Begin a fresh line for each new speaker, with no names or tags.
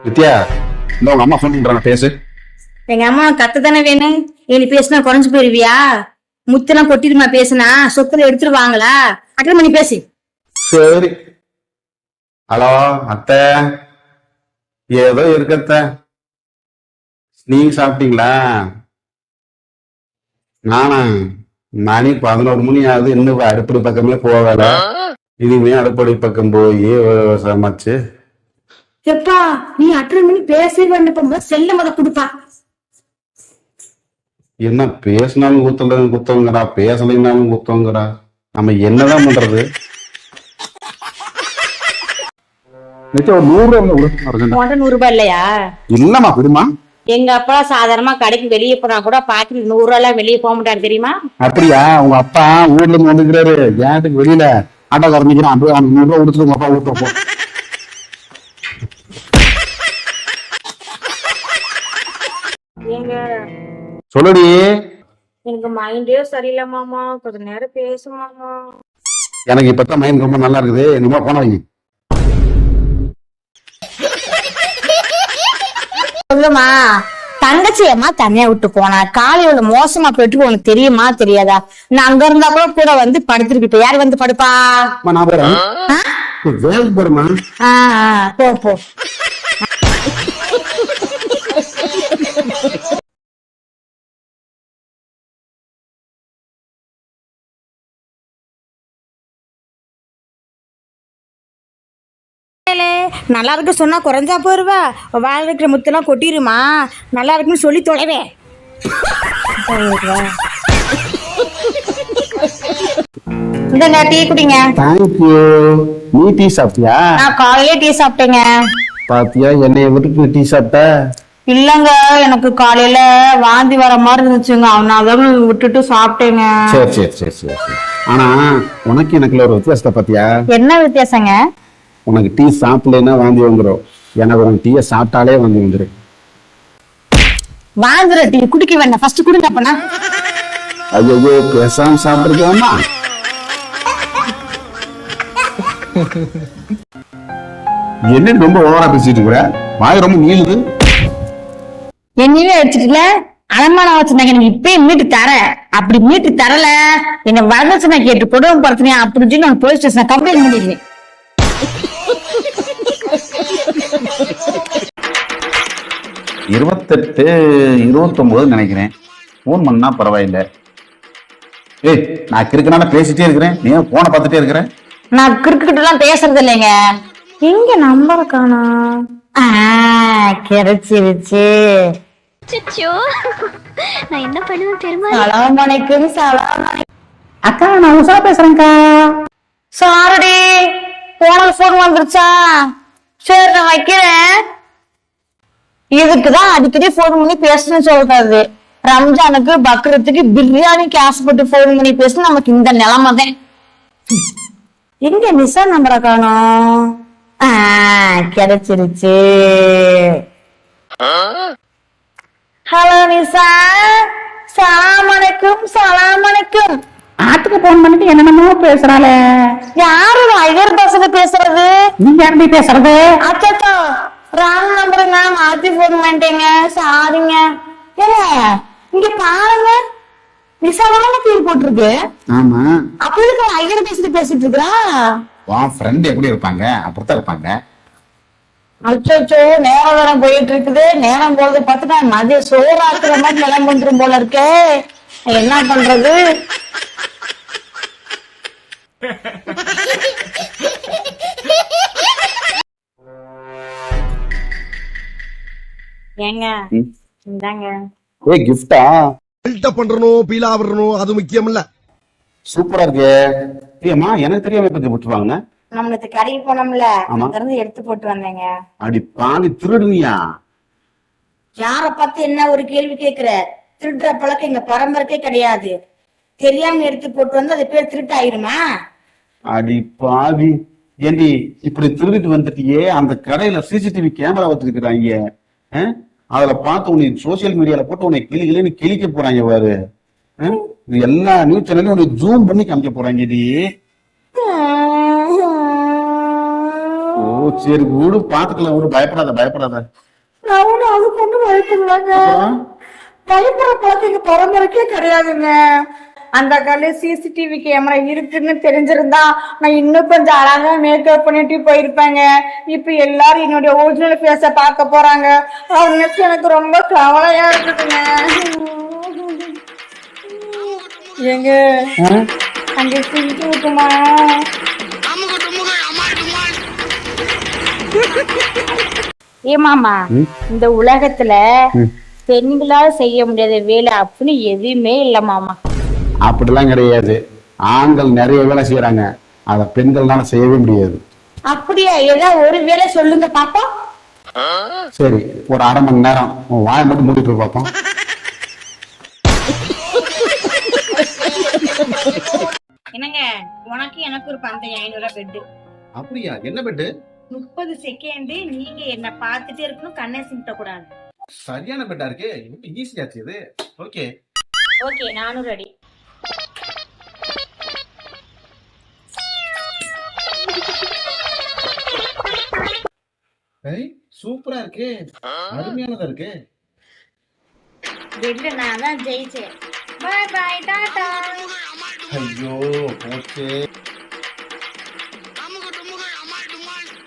வித்யா, இந்த உங்க அம்மா ஃபோன் பண்றாங்க, பேசு.
எங்க அம்மா கத்த தானே வேணும். நீ பேசினா குறைஞ்சு போயிருவியா? முத்தெல்லாம் கொட்டிடுமா பேசுனா? சொத்துல எடுத்துருவாங்களா? அட்டன் பண்ணி பேசு.
சரி. ஹலோ அத்தை, ஏதோ இருக்கத்த. நீங்க சாப்பிட்டீங்களா? நானா? மணி 11 மணி ஆகுது, இன்னும் அடுப்படி பக்கமே போகல. இனிமே அடுப்படி பக்கம் போய் சமைச்சு.
எப்பா நீ அட்டன் பண்ணி பேசவே வேண்டிய செல்ல மத கொடுப்பா.
என்ன பேசினாலும் குத்தவங்கிறா, பேசலைனாலும் குத்தவங்கிறா. நம்ம என்னதான் பண்றது? ஒரு
100 ரூபாய் இல்லையா?
இல்லம்மா, விடுமா.
எங்க அப்பா சாதாரணமா கடைக்கு வெளியே போனா கூட பாக்கெட்ல 100 ரூபாய் எல்லாம் வெளியே போக மாட்டாரு தெரியுமா?
அப்படியா? உங்க அப்பா ஊர்ல இருந்து வந்துக்கிறாரு, ஏட்டுக்கு வெளியில ஆட்டோ கறந்துக்கிறான். 100 ரூபாய் கொடுத்துட்டு உங்க அப்பா ஊட்ட. சொல்லுடி.
எனக்கு மைண்டே சரியில்லை மாமா, கொஞ்ச நேரம் பேசு மாமா.
எனக்கு இப்பதான் மைண்ட் ரொம்ப நல்லா இருக்குது. நீமா போன வைங்க.
சொல்லுமா, தங்கச்சி அம்மா தனியா விட்டு போனா காலையில மோசமா போயிட்டு உனக்கு தெரியுமா தெரியாதா? நான் அங்க இருந்தா கூட வந்து படுத்துருக்கு. யாரு வந்து படுப்பா?
நான் போறேன், வேலைக்கு போறேமா.
போ. நல்லா இருக்கு சொன்னா குறைஞ்சா போயிருவா. வாழ இருக்கிற முத்தெல்லாம் கொட்டிருமா. நல்லா இருக்குன்னு சொல்லி தொலைவே. இந்த டீ குடிங்க.
தேங்க்யூ. நீ டீ சாப்பிட்டியா?
நான் காலையிலே டீ சாப்பிட்டேங்க.
பாத்தியா, என்னைய விட்டுட்டு டீ சாப்பிட்ட?
இல்லங்க, எனக்கு காலையில வாந்தி வர மாதிரி இருந்துச்சுங்க, அவனால விட்டுட்டு சாப்பிட்டேங்க.
சரி. ஆனா உனக்கு எனக்குள்ள ஒரு வித்தியாசத்தை பாத்தியா?
என்ன வித்தியாசங்க?
உனக்கு டீ சாப்பிடலன்னா வாந்தி வந்துடும், எனக்கு உனக்கு டீயை சாப்பிட்டாலே வாந்தி வந்துடும்.
வாங்குற டீ குடிக்க வேண்டாம், ஃபர்ஸ்ட் குடிங்க அப்பனா.
ஐயோ, பேசாம சாப்பிட்டுருக்கோமா? என்ன ரொம்ப ஓவரா பேசிட்டு இருக்கிற? வாய் ரொம்ப நீளுது.
என்னையே அடிச்சுட்டுல அலமானம் வச்சிருந்தாங்க, எனக்கு இப்பயே மீட்டு தர. அப்படி மீட்டு தரல என்ன வரதட்சணை கேட்டு கொடுமை படுத்தினியா அப்படின்னு சொல்லி நான் போலீஸ் ஸ்டேஷன் கம்ப்ளைண்ட் பண்ணிடுவேன்.
28, 29 நினைக்கிறேன். போன் பண்ணா பரவாயில்ல. ஏய், நான் கிறுக்கனால பேசிட்டே இருக்கிறேன், நீ போனை பார்த்துட்டே இருக்கிற.
நான் கிறுக்கிட்டு எல்லாம் பேசுறது இல்லைங்க. இங்க நம்பர் காணோம். கிடைச்சிருச்சு.
நான் என்ன பண்ணுவேன் தெரியுமா?
சலாம் அலைக்கும். அக்கா, நான் உஷா பேசுறேன்க்கா. சாரிடி, போன் வந்துருச்சா? சரி, நான் வைக்கிறேன். இதுக்குதான் அடிக்கடி போன் பண்ணி பேசணும்னு சொல்றது. ரம்ஜானுக்கு பக்ரத்துக்கு பிரியாணிக்கு ஆசைப்பட்டு போன் பண்ணி பேசணும். நமக்கு இந்த நிலைமை தான். எங்க நிசா நம்பரை காணோம். கிடைச்சிருச்சு. ஹலோ நிசா, சலாம் அலைக்கும். ஆட்டுக்கு போன் பண்ணிட்டு என்னென்னமோ பேசுறாளே. யாரு ஐயர் பசங்க பேசுறது? நீங்க யாருடைய பேசுறது? அச்சா, ராங் நம்பருங்க, மாத்தி போன் பண்ணிட்டீங்க, சாரிங்க. ஏங்க இங்க பாருங்க, நிசாவான பேர் போட்டிருக்கு.
ஆமா,
அப்ப இதுக்கு ஐயர் பேசிட்டு இருக்கிறா.
உன் ஃப்ரெண்ட் எப்படி இருப்பாங்க? அப்படித்தான் இருப்பாங்க.
அச்சோ, நேரம் வேற போயிட்டு இருக்குது. நேரம் போறது பார்த்துட்டா மதிய சோறு ஆக்குற மாதிரி நிலம் வந்துரும் போல இருக்கே. என்ன பண்றது? ஏங்க இந்தாங்க.
ஏய், கிஃப்டா?
பில்டப் பண்றணும், பீலா வரணும், அது முக்கியம் இல்ல.
சூப்பரா இருக்கு. ஏமா, எனக்கு தெரியாம இப்ப கிஃப்ட் வாங்க.
நம்மளுக்கு கடைக்கு போனோம்ல, அங்க இருந்து எடுத்து போட்டு வந்தேங்க.
அடி பாவி, திருடுனியா?
யார பார்த்து என்ன ஒரு கேள்வி கேக்குற? திருடுற பழக்கம் எங்க பரம்பரைக்கே கிடையாது. தெரியாம எடுத்து போட்டு வந்து அது பேர் திருட்டு ஆயிருமா?
அடி பாவி, ஏண்டி இப்படி திருடிட்டு வந்துட்டியே? அந்த கடையில சிசிடிவி கேமரா வச்சிருக்கிறாங்க. அதுல பார்த்து உன்னை சோசியல் மீடியால போட்டு உன்னை கிளிக்க போறாங்க பாரு. எல்லா நியூஸ் சேனலையும் உன்னை ஜூம் பண்ணி காமிக்க போறாங்க. ஓ சரி விடு பாத்துக்கலாம் விடு பயப்படாத
நான் ஒண்ணு அதுக்கு ஒண்ணு பயப்படலாங்க.
அப்புறம்?
பயப்படுற பழக்கம் எங்க பரம்பரைக்கே கிடையாதுங்க. அந்த கால சிசிடிவி கேமரா இருக்குன்னு தெரிஞ்சிருந்தா நான் இன்னும் கொஞ்சம் அழகா மேக்கப் பண்ணிட்டு போயிருப்பேங்க. இப்ப எல்லாரும் என்னுடைய ஒரிஜினல் ஃபேஸ பார்க்க போறாங்க. அது நினைச்சு எனக்கு ரொம்ப கவலையா இருக்குதுங்க. ஏங்க அங்க சிரிச்சு விட்டுமா? ஏமாமா, இந்த உலகத்துல பெண்களால் செய்ய முடியாத வேலை அப்படின்னு எதுவுமே இல்ல மாமா.
அப்படிலாம் கிடையாது. ஆண்கள் நிறைய வேலை செய்யறாங்க, அத பெண்கள்னால செய்யவே முடியாது.
அப்படியா? ஏதாவது ஒரு வேலை சொல்லுங்க பாப்பா.
சரி, ஒரு அரை மணி நேரம் உன் வாயை மட்டும் மூடிட்டு போய் பார்ப்போம்.
என்னங்க, உனக்கு எனக்கு ஒரு 1500 பெட்டு.
அப்படியா? என்ன பெட்டு?
30 செகண்ட் நீங்க என்ன பார்த்துட்டே இருக்கணும், கண்ணை சிமிட்ட கூடாது.
சரியான பெட்டா இருக்கு, ஈஸியாச்சு இது. ஓகே
ஓகே, நானும் ரெடி.
சூப்பரா இருக்கு, அருமையானதா இருக்கு.
பெட்ல நான் தான் ஜெயிச்சேன். By by, Tata.
ஐயோ போச்சே.